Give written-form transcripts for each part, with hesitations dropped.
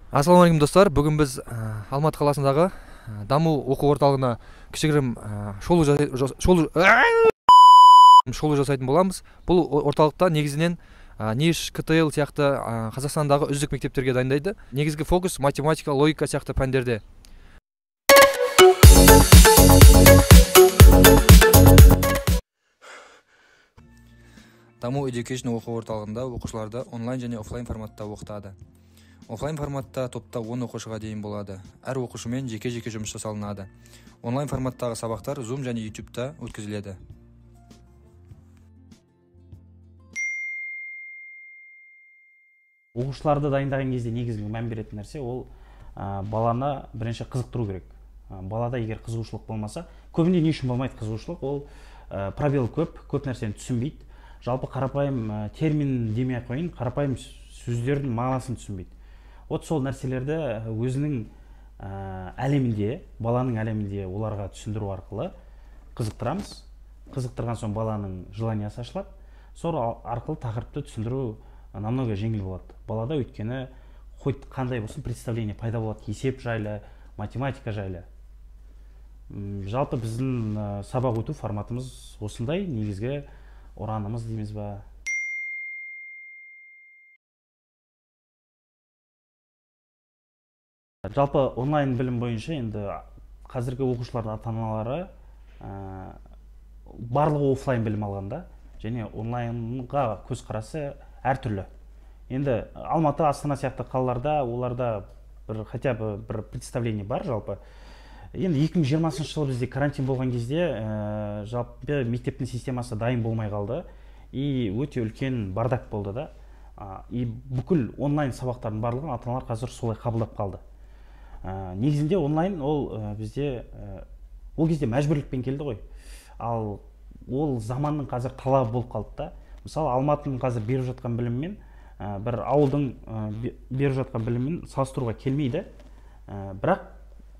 Ассалаумағалейкум достар. Бүгін біз Алматы қаласындағы даму оқу орталығына кішігірім шолу жасайтын боламыз. Бұл орталықта негізінен НИШ, КТЛ сияқты Қазақстандағы үздік мектептерге дайындайды. Негізгі фокус математика, логика сияқты пәндерде. Даму Education оқу орталығында оқушыларды онлайн және офлайн форматта оқытады. Офлайн форматта топта 10 оқушыға дейін болады. Әр оқушымен жеке-жеке жұмыс жасалынады. Онлайн форматтағы сабақтар Zoom және YouTube-та өткізіледі. Оқушыларды дайындаған кезде негізгі мән беретін нәрсе ол баланы бірінші қызықтыру керек. Балада егер қызығушылық болмаса, көбінде не үшін болмайды қызығушылық, ол пробел көп нәрсені түсінбейді. Жалпы қарапайым термин демей қойын, қарапайым сөздердің мағынасын түсінбейді. Вот сол нәрселерді өзінің әлемінде, баланың әлемінде оларға түсіндіру арқылы қызықтырамыз. Қызықтырған соң баланың желаниясы ашылады. Сол арқылы тақырыпты түсіндіру намного жеңіл болады. Балада өйткені қандай болсын представление пайда болады, есеп жайлы, математика жайлы. Жалпы біздің сабақ өту форматымыз осындай, негізгі ұранымыз дейміз ба. Жалпы онлайн білім бойынша енді қазіргі оқушылардың ата-аналары барлығы офлайн білім алғанда, және онлайнға көзқарасы әртүрлі. Енді Алматы, Астана сияқты қалаларда оларда хотя бы бір представление бар жалпы. Енді 2020 жылы бізде карантин болған кезде жалпы мектептің системасы дайын болмай қалды и өте үлкен бардак болды да. И бүкіл онлайн сабақтардың барлығын ата-аналар қазір солай қабылдап қалды. Негізінде онлайн ол бізде ол кезде мәжбүрлікпен келді ғой. Ал ол заманның қазір талабы болып қалды да. Мысалы Алматының қазір беріп жатқан біліммен бір ауылдың беріп жатқан біліммен салыстыруға келмейді. Бірақ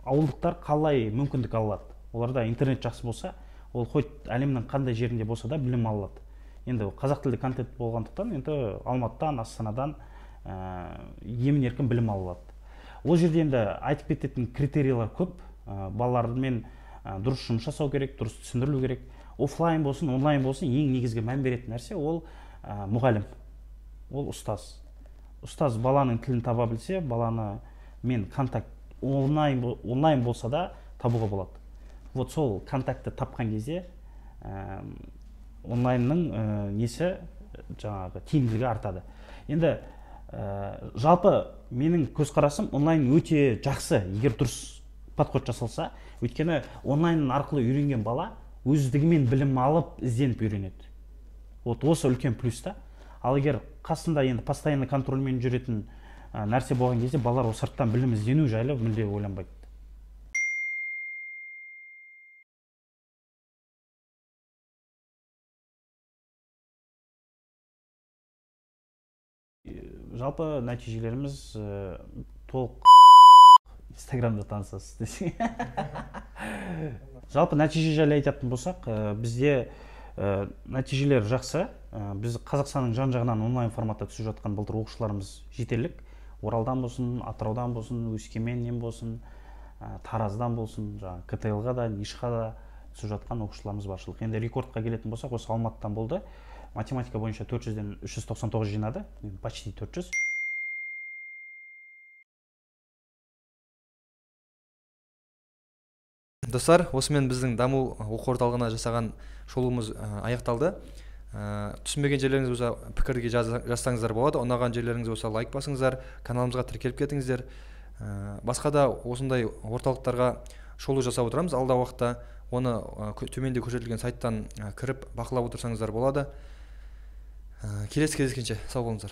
ауылдықтар қалай мүмкіндік алады? Оларда интернет жақсы болса, ол хоть әлемнің қандай жерінде болса да білім алады. Енді қазақ тілді контент болғандықтан енді Алматыдан, Астанадан емін-еркін білім алады. Ол жерде енді айтып кететін критериялар көп. Балалармен дұрыс жұмыс жасау керек, дұрыс түсіндірілу керек. Офлайн болсын, онлайн болсын, ең негізгі мән беретін нәрсе ол мұғалім, ол ұстаз. Ұстаз баланың тілін таба білсе, баланы мен контакт онлайн болса да табуға болады. Вот сол контактты тапқан кезде онлайнның несі жаңағы тиімділігі артады. Енді жалпы менің көзқарасым онлайн өте жақсы, егер дұрыс подход жасалса. Өйткені онлайн арқылы үйренген бала өздігімен білім алып, ізденіп үйренеді. Вот осы үлкен плюс та. Ал егер қасында енді постоянно контрольмен жүретін нәрсе болған кезде балалар сырттан білім іздену жайлы мүлде ойланбайды. Жалпы нәтижелеріміз толық Инстаграмда танысасыз десең. Жалпы нәтиже жайлы айтатын болсақ, бізде нәтижелер жақсы. Біз Қазақстанның жан-жағынан онлайн форматта түсіп жатқан былтыр оқушыларымыз жетерлік. Оралдан болсын, Атыраудан болсын, Өскеменнен болсын, Тараздан болсын, КТЛ-ға да, НИШ-қа да түсіп жатқан оқушыларымыз баршылық. Енді рекордқа келетін болсақ, осы Алматыдан болды. Математика бойынша 400-ден 399 жинады, почти 400. Достар, осымен біздің даму оқу орталығына жасаған шолуымыз аяқталды. Түсінбеген жерлеріңіз болса пікірге жазсаңыздар болады. Ұнаған жерлеріңіз болса лайк басыңыздар, каналымызға тіркеліп кетіңіздер. Басқа да осындай орталықтарға шолу жасап отырамыз. Алдағы уақытта оны төменде көрсетілген сайттан кіріп бақылап отырсаңыздар болады. Келесі кездескенше сау болыңыздар.